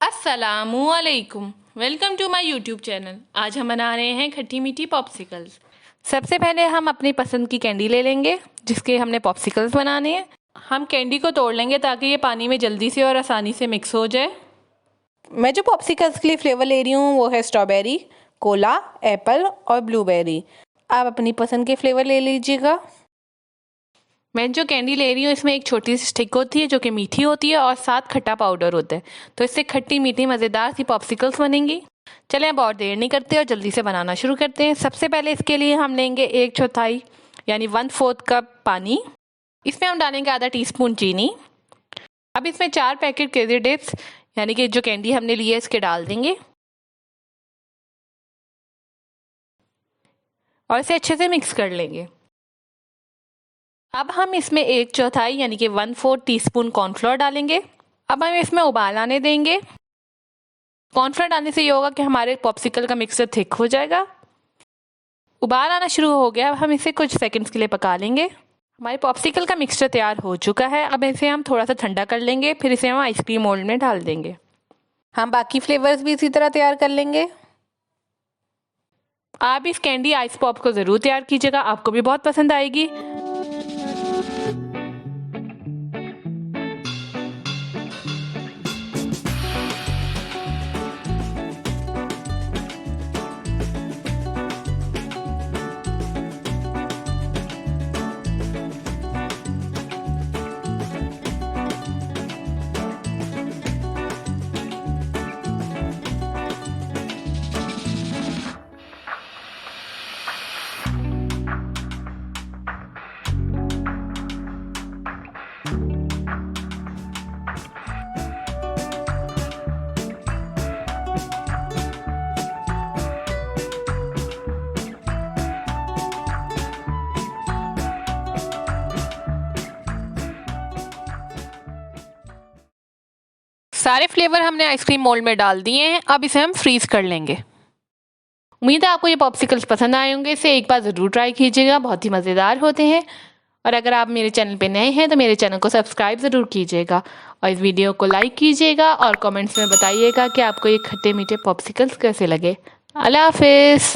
अस्सलामुअलैकुम, welcome to my YouTube channel. आज हम बना रहे हैं खट्टी मीठी पॉप्सिकल्स। सबसे पहले हम अपनी पसंद की कैंडी ले लेंगे जिसके हमने पॉप्सिकल्स बनाने हैं। हम कैंडी को तोड़ लेंगे ताकि ये पानी में जल्दी से और आसानी से मिक्स हो जाए। मैं जो पॉप्सिकल्स के लिए फ्लेवर ले रही हूँ वो है स्ट्रॉबेरी, कोला, एप्पल और ब्लूबेरी। आप अपनी पसंद के फ्लेवर ले लीजिएगा। मैं जो कैंडी ले रही हूँ इसमें एक छोटी सी स्टिक होती है जो कि मीठी होती है और साथ खट्टा पाउडर होता है, तो इससे खट्टी मीठी मज़ेदार सी पॉप्सिकल्स बनेंगी। चलें अब और देर नहीं करते और जल्दी से बनाना शुरू करते हैं। सबसे पहले इसके लिए हम लेंगे 1/4 यानी 1/4 कप पानी। इसमें हम डालेंगे आधा टीस्पून चीनी। अब इसमें 4 पैकेट क्रेज़ी डिप्स यानी कि जो कैंडी हमने ली है इसके डाल देंगे और इसे अच्छे से मिक्स कर लेंगे। अब हम इसमें 1/4 यानी कि 1/4 टीस्पून कॉर्नफ्लोर डालेंगे। अब हम इसमें उबाल आने देंगे। कॉर्नफ्लोर डालने से ये होगा कि हमारे पॉप्सिकल का मिक्सचर थिक हो जाएगा। उबाल आना शुरू हो गया। अब हम इसे कुछ सेकंड्स के लिए पका लेंगे। हमारे पॉप्सिकल का मिक्सचर तैयार हो चुका है। अब इसे हम थोड़ा सा ठंडा कर लेंगे, फिर इसे हम आइसक्रीम मोल्ड में डाल देंगे। हम बाकी फ्लेवर्स भी इसी तरह तैयार कर लेंगे। आप इस कैंडी आइस पॉप को ज़रूर तैयार कीजिएगा, आपको भी बहुत पसंद आएगी। सारे फ्लेवर हमने आइसक्रीम मोल्ड में डाल दिए हैं। अब इसे हम फ्रीज कर लेंगे। उम्मीद है आपको ये पॉप्सिकल्स पसंद आए होंगे। इसे एक बार ज़रूर ट्राई कीजिएगा, बहुत ही मज़ेदार होते हैं। और अगर आप मेरे चैनल पे नए हैं तो मेरे चैनल को सब्सक्राइब ज़रूर कीजिएगा और इस वीडियो को लाइक कीजिएगा और कमेंट्स में बताइएगा कि आपको ये खट्टे मीठे पॉप्सिकल्स कैसे लगे। अल्लाह हाफिज़।